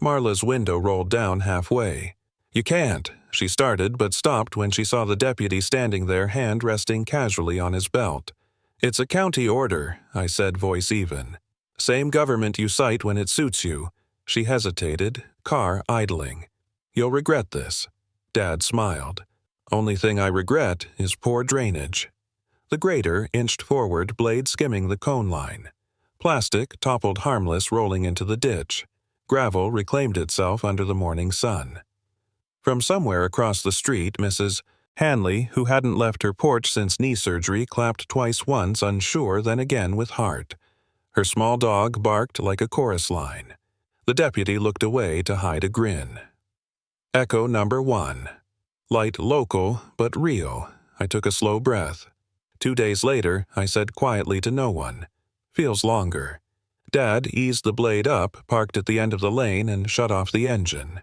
S1: Marla's window rolled down halfway. "You can't," she started, but stopped when she saw the deputy standing there, hand resting casually on his belt. "It's a county order," I said, voice even. "Same government you cite when it suits you." She hesitated, car idling. "You'll regret this." Dad smiled. "Only thing I regret is poor drainage." The grader inched forward, blade skimming the cone line. Plastic toppled harmless, rolling into the ditch. Gravel reclaimed itself under the morning sun. From somewhere across the street, Mrs. Hanley, who hadn't left her porch since knee surgery, clapped twice, once unsure, then again with heart. Her small dog barked like a chorus line. The deputy looked away to hide a grin. Echo number 1. Light local, but real. I took a slow breath. 2 days later, I said quietly to no one, "Feels longer." Dad eased the blade up, parked at the end of the lane, and shut off the engine.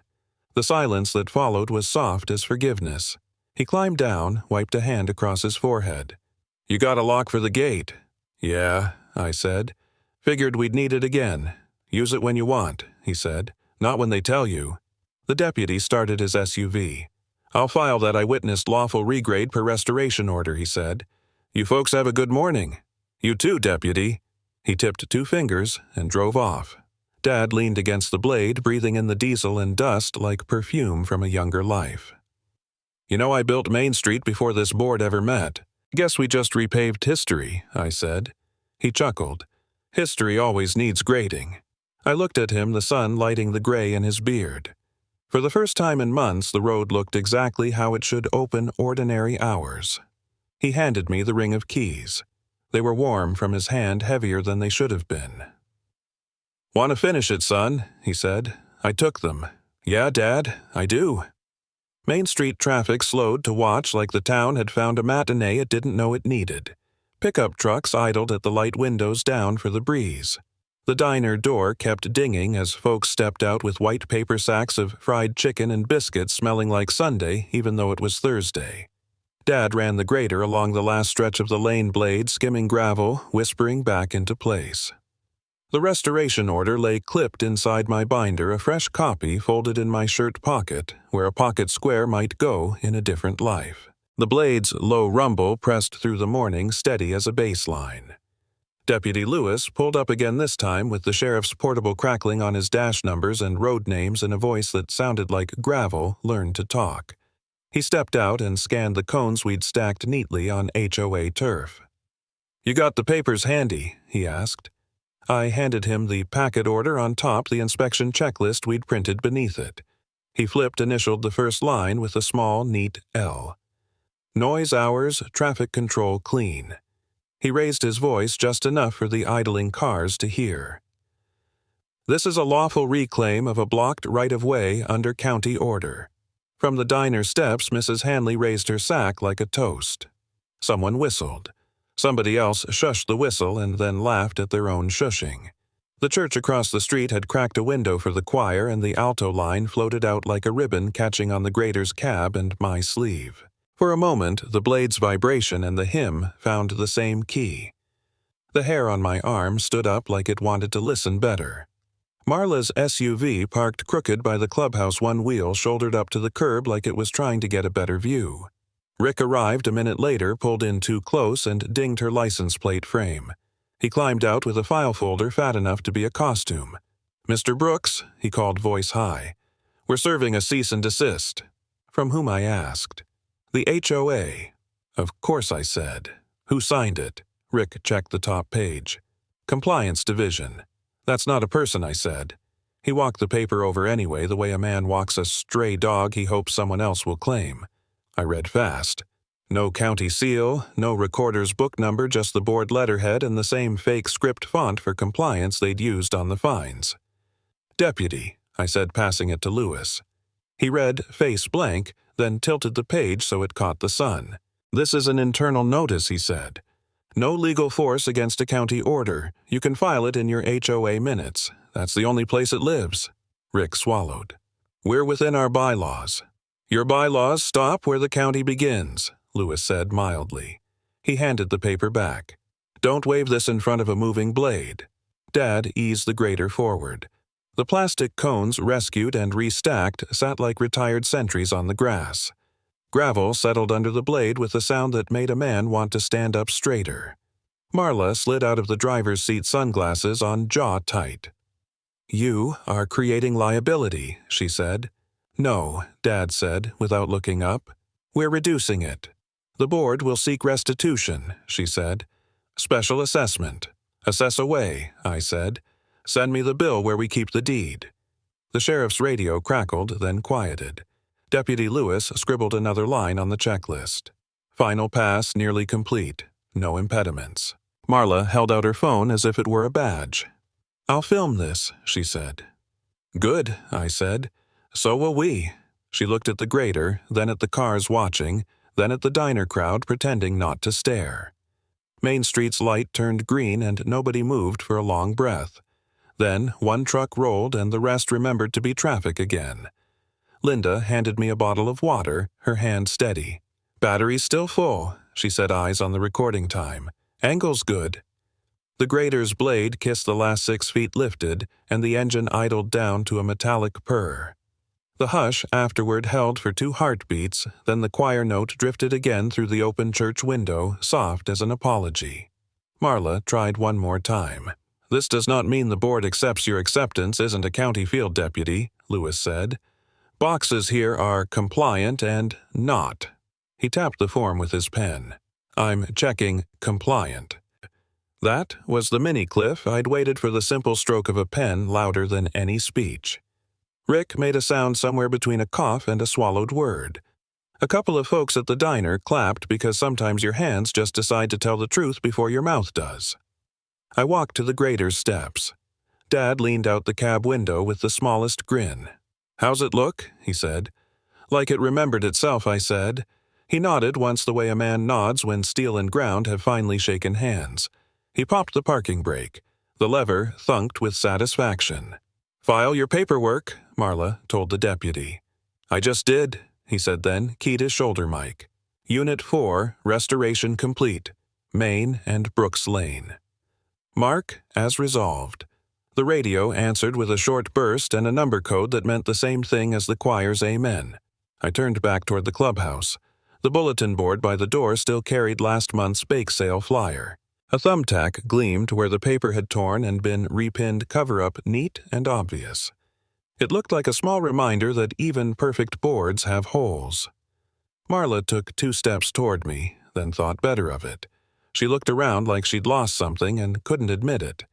S1: The silence that followed was soft as forgiveness. He climbed down, wiped a hand across his forehead. "You got a lock for the gate?" "Yeah," I said. "Figured we'd need it again. Use it when you want," he said. "Not when they tell you." The deputy started his SUV. "I'll file that I witnessed lawful regrade per restoration order," he said. "You folks have a good morning." "You too, deputy." He tipped 2 fingers and drove off. Dad leaned against the blade, breathing in the diesel and dust like perfume from a younger life. "You know, I built Main Street before this board ever met. Guess we just repaved history," I said. He chuckled. "History always needs grading." I looked at him, the sun lighting the gray in his beard. For the first time in months, the road looked exactly how it should open ordinary hours. He handed me the ring of keys. They were warm from his hand, heavier than they should have been. "Want to finish it, son," he said. I took them. "Yeah, Dad, I do." Main Street traffic slowed to watch like the town had found a matinee it didn't know it needed. Pickup trucks idled at the light windows down for the breeze. The diner door kept dinging as folks stepped out with white paper sacks of fried chicken and biscuits smelling like Sunday even though it was Thursday. Dad ran the grader along the last stretch of the lane blade, skimming gravel, whispering back into place. The restoration order lay clipped inside my binder, a fresh copy folded in my shirt pocket, where a pocket square might go in a different life. The blade's low rumble pressed through the morning, steady as a bass line. Deputy Lewis pulled up again, this time with the sheriff's portable crackling on his dash numbers and road names in a voice that sounded like gravel learned to talk. He stepped out and scanned the cones we'd stacked neatly on HOA turf. "You got the papers handy?" he asked. I handed him the packet order, on top the inspection checklist we'd printed beneath it. He initialed the first line with a small, neat L. Noise hours, traffic control clean. He raised his voice just enough for the idling cars to hear. "This is a lawful reclaim of a blocked right-of-way under county order." From the diner steps, Mrs. Hanley raised her sack like a toast. Someone whistled. Somebody else shushed the whistle and then laughed at their own shushing. The church across the street had cracked a window for the choir, and the alto line floated out like a ribbon catching on the grader's cab and my sleeve. For a moment, the blade's vibration and the hymn found the same key. The hair on my arm stood up like it wanted to listen better. Marla's SUV parked crooked by the clubhouse, one wheel shouldered up to the curb like it was trying to get a better view. Rick arrived a minute later, pulled in too close, and dinged her license plate frame. He climbed out with a file folder fat enough to be a costume. "Mr. Brooks," he called, voice high. "We're serving a cease and desist." From whom, I asked. "The HOA." "Of course," I said. "Who signed it?" Rick checked the top page. "Compliance Division." "That's not a person," I said. He walked the paper over anyway, the way a man walks a stray dog he hopes someone else will claim. I read fast. No county seal, no recorder's book number, just the board letterhead and the same fake script font for compliance they'd used on the fines. "Deputy," I said, passing it to Lewis. He read, face blank, then tilted the page so it caught the sun. "This is an internal notice," he said. "No legal force against a county order. You can file it in your HOA minutes. That's the only place it lives." Rick swallowed. "We're within our bylaws." "Your bylaws stop where the county begins," Lewis said mildly. He handed the paper back. "Don't wave this in front of a moving blade." Dad eased the grader forward. The plastic cones rescued and restacked sat like retired sentries on the grass. Gravel settled under the blade with a sound that made a man want to stand up straighter. Marla slid out of the driver's seat, sunglasses on jaw tight. "You are creating liability," she said. "No," Dad said, without looking up. "We're reducing it. The board will seek restitution," she said. "Special assessment." "Assess away," I said. "Send me the bill where we keep the deed." The sheriff's radio crackled, then quieted. Deputy Lewis scribbled another line on the checklist. Final pass nearly complete. No impediments. Marla held out her phone as if it were a badge. "I'll film this," she said. "Good," I said. "So will we." She looked at the grader, then at the cars watching, then at the diner crowd pretending not to stare. Main Street's light turned green and nobody moved for a long breath. Then one truck rolled and the rest remembered to be traffic again. Linda handed me a bottle of water, her hand steady. "Battery's still full," she said, eyes on the recording time. "Angle's good." The grader's blade kissed the last 6 feet lifted, and the engine idled down to a metallic purr. The hush afterward held for 2 heartbeats, then the choir note drifted again through the open church window, soft as an apology. Marla tried one more time. "This does not mean the board accepts your acceptance isn't a county field deputy," Lewis said. "Boxes here are compliant and not." He tapped the form with his pen. "I'm checking compliant." That was the mini-cliff I'd waited for, the simple stroke of a pen louder than any speech. Rick made a sound somewhere between a cough and a swallowed word. A couple of folks at the diner clapped because sometimes your hands just decide to tell the truth before your mouth does. I walked to the grader's steps. Dad leaned out the cab window with the smallest grin. "How's it look?" he said. "Like it remembered itself," I said. He nodded once the way a man nods when steel and ground have finally shaken hands. He popped the parking brake. The lever thunked with satisfaction. "File your paperwork," Marla told the deputy. "I just did," he said, then keyed his shoulder mic. "Unit 4, restoration complete. Main and Brooks Lane." "Mark, as resolved." The radio answered with a short burst and a number code that meant the same thing as the choir's amen. I turned back toward the clubhouse. The bulletin board by the door still carried last month's bake sale flyer. A thumbtack gleamed where the paper had torn and been repinned, cover-up neat and obvious. It looked like a small reminder that even perfect boards have holes. Marla took 2 steps toward me, then thought better of it. She looked around like she'd lost something and couldn't admit it.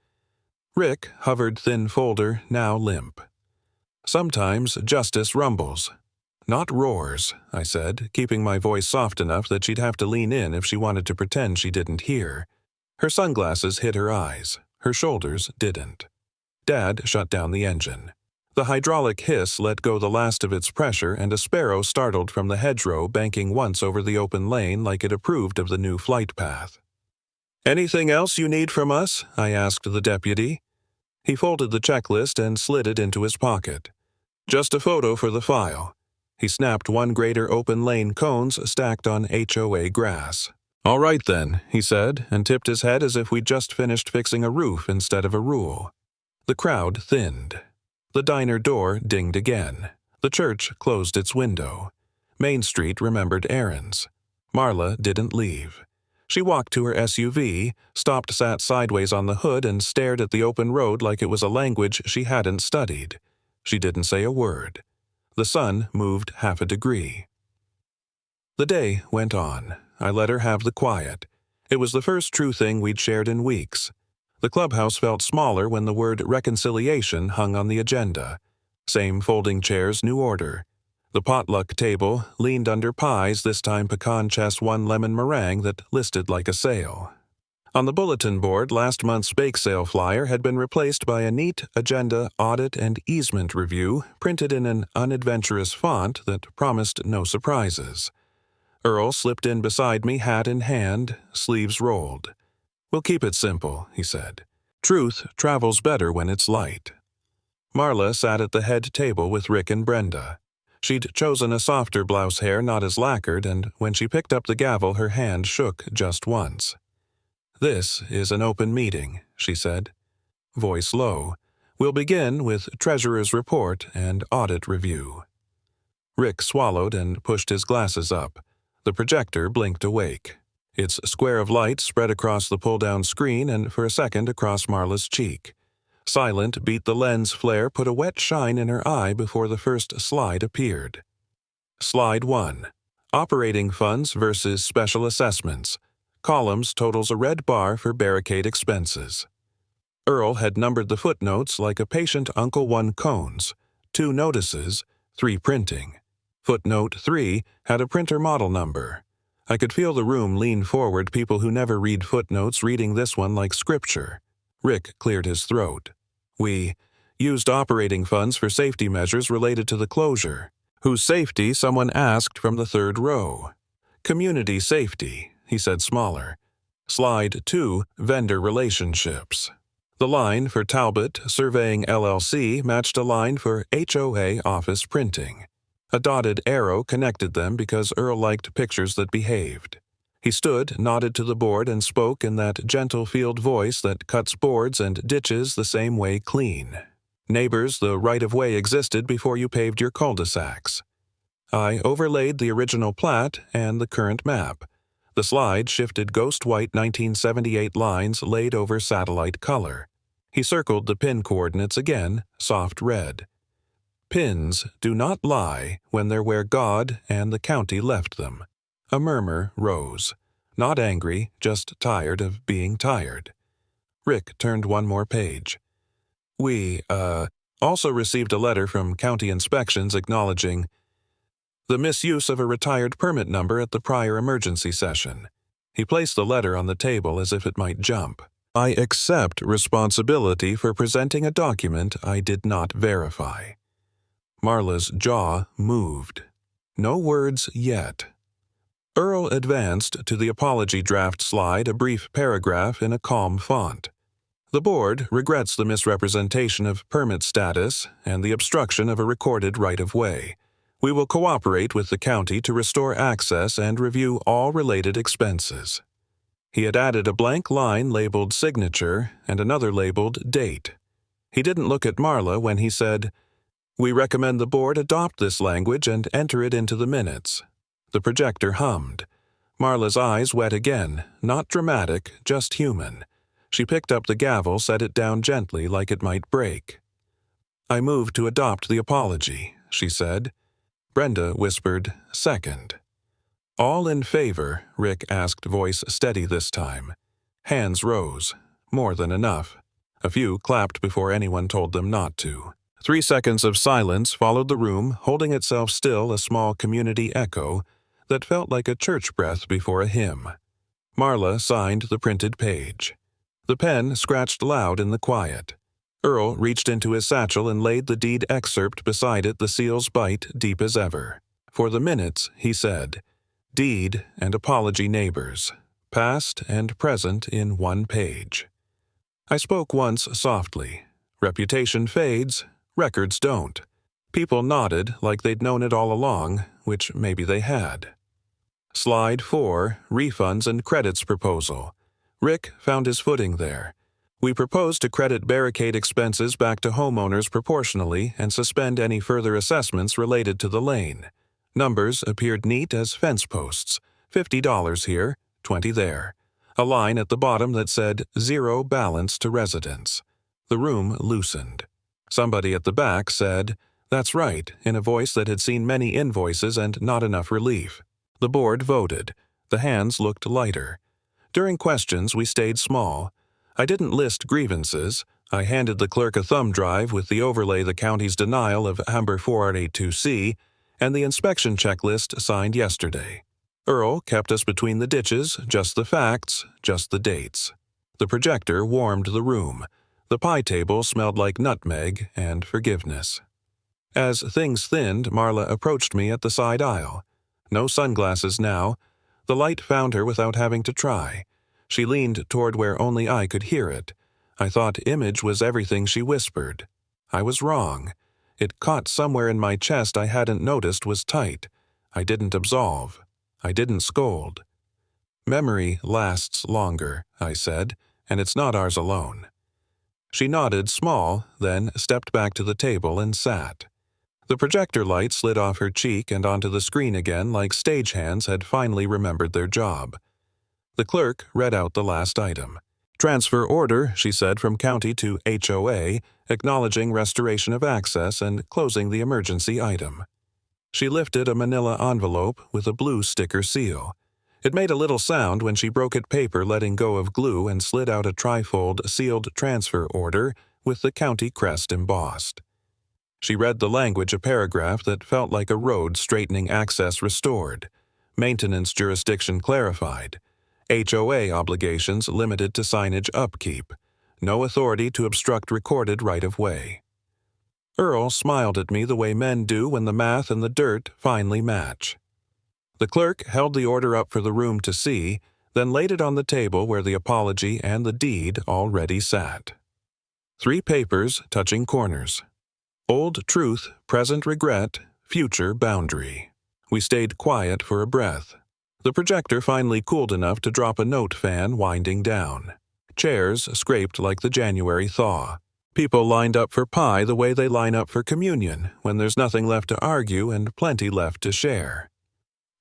S1: Rick hovered thin folder, now limp. "Sometimes justice rumbles. Not roars," I said, keeping my voice soft enough that she'd have to lean in if she wanted to pretend she didn't hear. Her sunglasses hid her eyes. Her shoulders didn't. Dad shut down the engine. The hydraulic hiss let go the last of its pressure, and a sparrow startled from the hedgerow, banking once over the open lane like it approved of the new flight path. "Anything else you need from us?" I asked the deputy. He folded the checklist and slid it into his pocket. "Just a photo for the file." He snapped 1 grader open lane cones stacked on HOA grass. "All right then," he said, and tipped his head as if we'd just finished fixing a roof instead of a rule. The crowd thinned. The diner door dinged again. The church closed its window. Main Street remembered errands. Marla didn't leave. She walked to her SUV, stopped, sat sideways on the hood, and stared at the open road like it was a language she hadn't studied. She didn't say a word. The sun moved half a degree. The day went on. I let her have the quiet. It was the first true thing we'd shared in weeks. The clubhouse felt smaller when the word reconciliation hung on the agenda. Same folding chairs, new order. The potluck table leaned under pies, this time pecan chess 1 lemon meringue that listed like a sale. On the bulletin board, last month's bake sale flyer had been replaced by a neat agenda, audit, and easement review printed in an unadventurous font that promised no surprises. Earl slipped in beside me, hat in hand, sleeves rolled. "We'll keep it simple," he said. "Truth travels better when it's light." Marla sat at the head table with Rick and Brenda. She'd chosen a softer blouse hair, not as lacquered, and when she picked up the gavel her hand shook just once. "This is an open meeting," she said. Voice low. We'll begin with Treasurer's Report and Audit Review. Rick swallowed and pushed his glasses up. The projector blinked awake. Its square of light spread across the pull-down screen and for a second across Marla's cheek. Silent beat the lens flare put a wet shine in her eye before the first slide appeared. Slide 1. Operating Funds versus Special Assessments. Columns totals a red bar for barricade expenses. Earl had numbered the footnotes like a patient Uncle 1 cones, 2 notices, 3 printing. Footnote 3 had a printer model number. I could feel the room lean forward, people who never read footnotes reading this one like scripture. Rick cleared his throat. We used operating funds for safety measures related to the closure. Whose safety, someone asked from the third row. Community safety, he said smaller. Slide 2, vendor relationships. The line for Talbot Surveying LLC matched a line for HOA office printing. A dotted arrow connected them because Earl liked pictures that behaved. He stood, nodded to the board, and spoke in that gentle field voice that cuts boards and ditches the same way clean. Neighbors, the right-of-way existed before you paved your cul-de-sacs. I overlaid the original plat and the current map. The slide shifted ghost-white 1978 lines laid over satellite color. He circled the pin coordinates again, soft red. Pins do not lie when they're where God and the county left them. A murmur rose. Not angry, just tired of being tired. Rick turned one more page. We, also received a letter from county inspections acknowledging the misuse of a retired permit number at the prior emergency session. He placed the letter on the table as if it might jump. I accept responsibility for presenting a document I did not verify. Marla's jaw moved. No words yet. Earl advanced to the apology draft slide, a brief paragraph in a calm font. The board regrets the misrepresentation of permit status and the obstruction of a recorded right-of-way. We will cooperate with the county to restore access and review all related expenses. He had added a blank line labeled signature and another labeled date. He didn't look at Marla when he said, "We recommend the board adopt this language and enter it into the minutes." The projector hummed. Marla's eyes wet again, not dramatic, just human. She picked up the gavel, set it down gently like it might break. "I move to adopt the apology," she said. Brenda whispered, "Second." "All in favor?" Rick asked, voice steady this time. Hands rose. More than enough. A few clapped before anyone told them not to. 3 seconds of silence followed the room, holding itself still, a small community echo that felt like a church breath before a hymn. Marla signed the printed page. The pen scratched loud in the quiet. Earl reached into his satchel and laid the deed excerpt beside it, the seal's bite deep as ever. For the minutes, he said, "Deed and apology neighbors, past and present in one page." I spoke once softly. Reputation fades, records don't. People nodded like they'd known it all along, which maybe they had. Slide 4, Refunds and Credits Proposal. Rick found his footing there. We propose to credit barricade expenses back to homeowners proportionally and suspend any further assessments related to the lane. Numbers appeared neat as fence posts. $50 here, $20 there. A line at the bottom that said, "Zero balance to residents." The room loosened. Somebody at the back said, "That's right," in a voice that had seen many invoices and not enough relief. The board voted. The hands looked lighter. During questions, we stayed small. I didn't list grievances. I handed the clerk a thumb drive with the overlay the county's denial of Amber 4882C and the inspection checklist signed yesterday. Earl kept us between the ditches, just the facts, just the dates. The projector warmed the room. The pie table smelled like nutmeg and forgiveness. As things thinned, Marla approached me at the side aisle. No sunglasses now. The light found her without having to try. She leaned toward where only I could hear it. I thought image was everything she whispered. I was wrong. It caught somewhere in my chest I hadn't noticed was tight. I didn't absolve. I didn't scold. "Memory lasts longer," I said, "and it's not ours alone." She nodded small, then stepped back to the table and sat. The projector light slid off her cheek and onto the screen again like stagehands had finally remembered their job. The clerk read out the last item. "Transfer order," she said, "from county to HOA, acknowledging restoration of access and closing the emergency item." She lifted a manila envelope with a blue sticker seal. It made a little sound when she broke it paper, letting go of glue, and slid out a trifold sealed transfer order with the county crest embossed. She read the language, a paragraph that felt like a road straightening access restored, maintenance jurisdiction clarified, HOA obligations limited to signage upkeep, no authority to obstruct recorded right-of-way. Earl smiled at me the way men do when the math and the dirt finally match. The clerk held the order up for the room to see, then laid it on the table where the apology and the deed already sat. 3 papers touching corners. Old truth, present regret, future boundary. We stayed quiet for a breath. The projector finally cooled enough to drop a note fan winding down. Chairs scraped like the January thaw. People lined up for pie the way they line up for communion, when there's nothing left to argue and plenty left to share.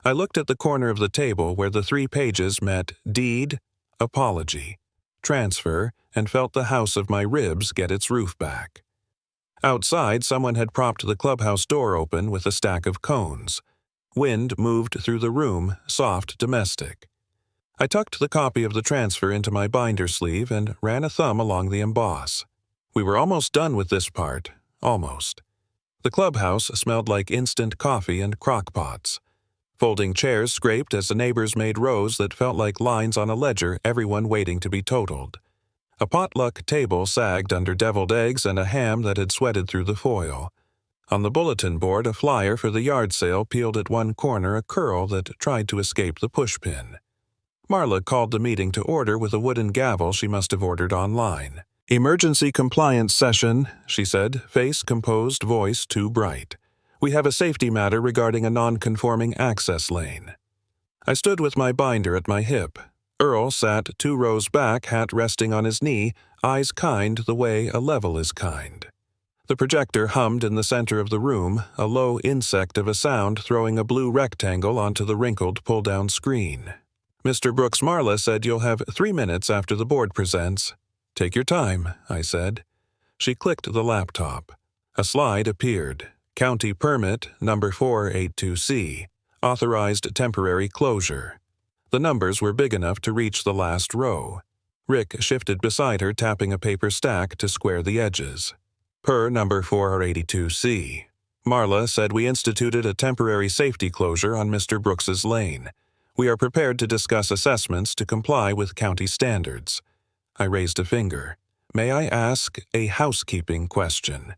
S1: I looked at the corner of the table where the 3 pages met deed, apology, transfer, and felt the house of my ribs get its roof back. Outside, someone had propped the clubhouse door open with a stack of cones. Wind moved through the room, soft, domestic. I tucked the copy of the transfer into my binder sleeve and ran a thumb along the emboss. We were almost done with this part, almost. The clubhouse smelled like instant coffee and crock-pots. Folding chairs scraped as the neighbors made rows that felt like lines on a ledger, everyone waiting to be totaled. A potluck table sagged under deviled eggs and a ham that had sweated through the foil. On the bulletin board, a flyer for the yard sale peeled at one corner, a curl that tried to escape the pushpin. Marla called the meeting to order with a wooden gavel she must have ordered online. "Emergency compliance session," she said, face composed, voice too bright. "We have a safety matter regarding a non-conforming access lane." I stood with my binder at my hip. Earl sat 2 rows back, hat resting on his knee, eyes kind the way a level is kind. The projector hummed in the center of the room, a low insect of a sound throwing a blue rectangle onto the wrinkled pull-down screen. "Mr. Brooks, Marla said you'll have 3 minutes after the board presents." "Take your time," I said. She clicked the laptop. A slide appeared. County Permit, number 482C. Authorized temporary closure. The numbers were big enough to reach the last row. Rick shifted beside her, tapping a paper stack to square the edges. Per number 482C. Marla said we instituted a temporary safety closure on Mr. Brooks's lane. We are prepared to discuss assessments to comply with county standards. I raised a finger. "May I ask a housekeeping question?"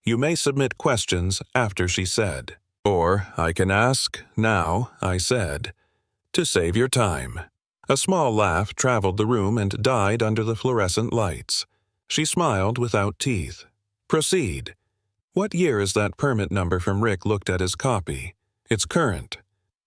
S1: "You may submit questions after," she said. "Or I can ask now," I said. "To save your time." A small laugh traveled the room and died under the fluorescent lights. She smiled without teeth. "Proceed." "What year is that permit number from?" Rick looked at his copy. "It's current."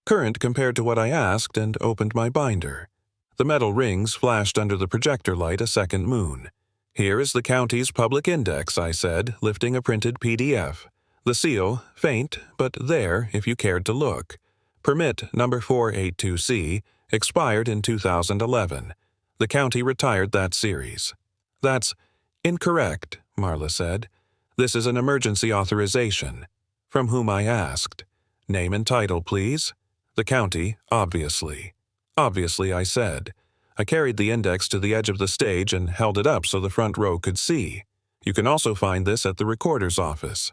S1: Current compared to what I asked, and opened my binder. The metal rings flashed under the projector light a second moon. "Here is the county's public index," I said, lifting a printed PDF. The seal, faint, but there if you cared to look. Permit number 482C, expired in 2011. The county retired that series. "That's incorrect," Marla said. "This is an emergency authorization." From whom I asked. "Name and title, please." "The county, obviously." "Obviously," I said. I carried the index to the edge of the stage and held it up so the front row could see. You can also find this at the recorder's office.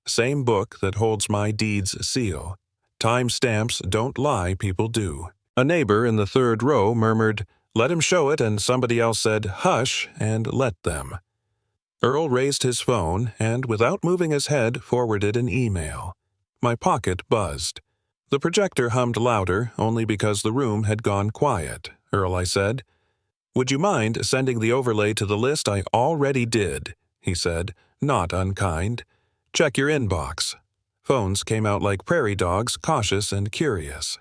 S1: Same book that holds my deed's seal. Time stamps don't lie, people do. A neighbor in the 3rd row murmured, "Let him show it," and somebody else said, "Hush," and let them. Earl raised his phone and, without moving his head, forwarded an email. My pocket buzzed. The projector hummed louder, only because the room had gone quiet. "Earl," I said. "Would you mind sending the overlay to the list I already did?" he said, not unkind. "Check your inbox." Phones came out like prairie dogs, cautious and curious.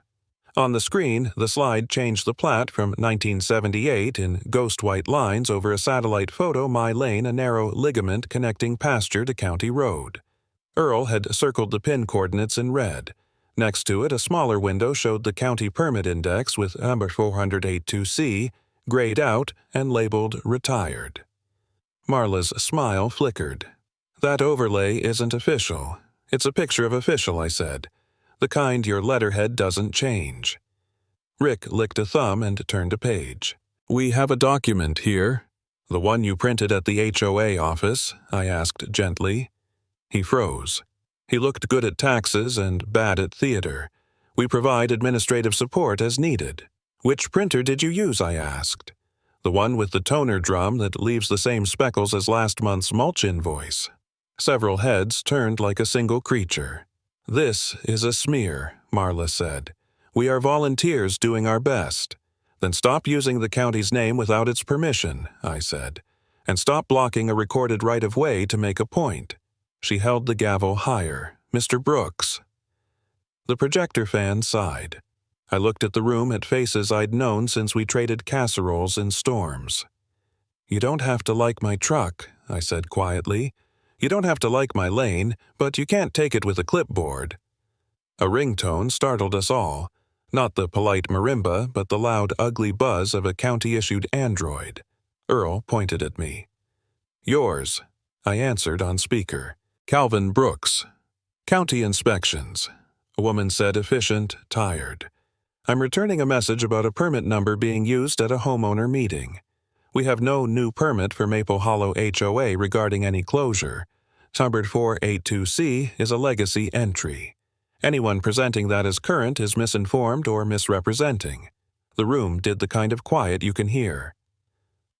S1: On the screen, the slide changed the plat from 1978 in ghost white lines over a satellite photo my lane a narrow ligament connecting pasture to county road. Earl had circled the pin coordinates in red. Next to it, a smaller window showed the county permit index with number 482C, grayed out and labeled retired. Marla's smile flickered. That overlay isn't official. It's a picture of official, I said. The kind your letterhead doesn't change. Rick licked a thumb and turned a page. We have a document here. The one you printed at the HOA office, I asked gently. He froze. He looked good at taxes and bad at theater. We provide administrative support as needed. Which printer did you use, I asked. The one with the toner drum that leaves the same speckles as last month's mulch invoice. Several heads turned like a single creature. This is a smear, Marla said. We are volunteers doing our best. Then stop using the county's name without its permission, I said. And stop blocking a recorded right-of-way to make a point. She held the gavel higher. Mr. Brooks. The projector fan sighed. I looked at the room at faces I'd known since we traded casseroles in storms. You don't have to like my truck, I said quietly. You don't have to like my lane, but you can't take it with a clipboard. A ringtone startled us all. Not the polite marimba, but the loud, ugly buzz of a county-issued android. Earl pointed at me. Yours, I answered on speaker. Calvin Brooks. County inspections. A woman said efficient, tired. I'm returning a message about a permit number being used at a homeowner meeting. We have no new permit for Maple Hollow HOA regarding any closure. Number 482C is a legacy entry. Anyone presenting that as current is misinformed or misrepresenting. The room did the kind of quiet you can hear.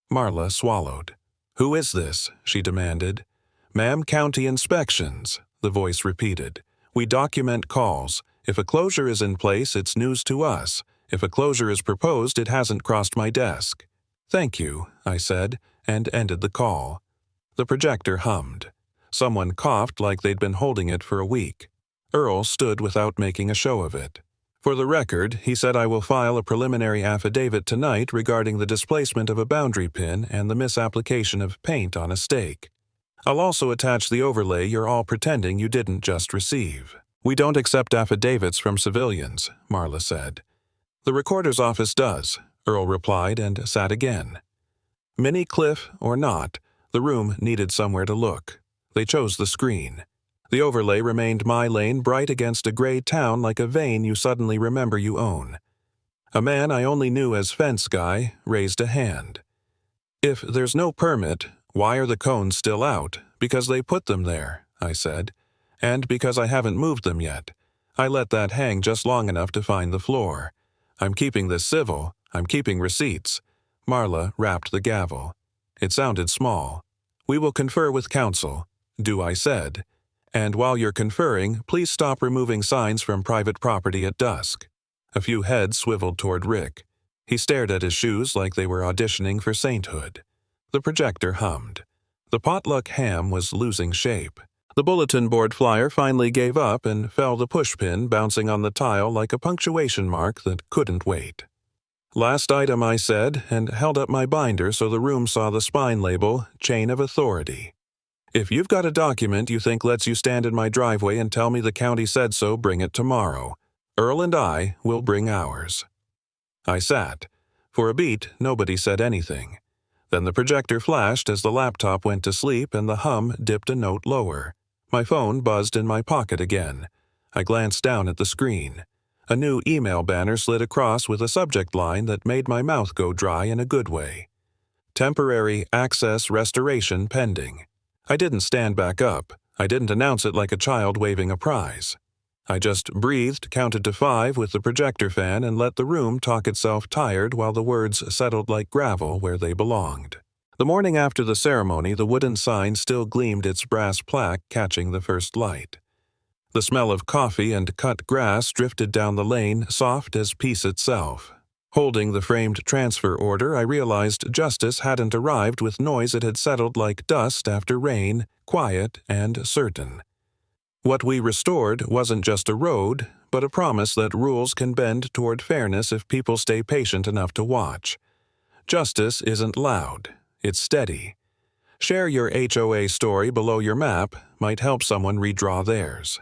S1: Marla swallowed. Who is this? She demanded. Ma'am, county inspections, the voice repeated. We document calls. If a closure is in place, it's news to us. If a closure is proposed, it hasn't crossed my desk. Thank you, I said, and ended the call. The projector hummed. Someone coughed like they'd been holding it for a week. Earl stood without making a show of it. For the record, he said I will file a preliminary affidavit tonight regarding the displacement of a boundary pin and the misapplication of paint on a stake. I'll also attach the overlay you're all pretending you didn't just receive. We don't accept affidavits from civilians, Marla said. The recorder's office does, Earl replied and sat again. Minnie Cliff or not, the room needed somewhere to look. They chose the screen. The overlay remained my lane bright against a gray town like a vein you suddenly remember you own. A man I only knew as fence guy raised a hand. If there's no permit, why are the cones still out? Because they put them there, I said. And because I haven't moved them yet. I let that hang just long enough to find the floor. I'm keeping this civil. I'm keeping receipts. Marla rapped the gavel. It sounded small. We will confer with counsel. Do I said. And while you're conferring, please stop removing signs from private property at dusk. A few heads swiveled toward Rick. He stared at his shoes like they were auditioning for sainthood. The projector hummed. The potluck ham was losing shape. The bulletin board flyer finally gave up and fell the pushpin bouncing on the tile like a punctuation mark that couldn't wait. Last item, I said, and held up my binder so the room saw the spine label, Chain of Authority. If you've got a document you think lets you stand in my driveway and tell me the county said so, bring it tomorrow. Earl and I will bring ours. I sat. For a beat, nobody said anything. Then the projector flashed as the laptop went to sleep and the hum dipped a note lower. My phone buzzed in my pocket again. I glanced down at the screen. A new email banner slid across with a subject line that made my mouth go dry in a good way. Temporary access restoration pending. I didn't stand back up. I didn't announce it like a child waving a prize. I just breathed, counted to 5 with the projector fan, and let the room talk itself tired while the words settled like gravel where they belonged. The morning after the ceremony, the wooden sign still gleamed its brass plaque catching the first light. The smell of coffee and cut grass drifted down the lane, soft as peace itself. Holding the framed transfer order, I realized justice hadn't arrived with noise. It had settled like dust after rain, quiet and certain. What we restored wasn't just a road, but a promise that rules can bend toward fairness if people stay patient enough to watch. Justice isn't loud, it's steady. Share your HOA story below your map might help someone redraw theirs.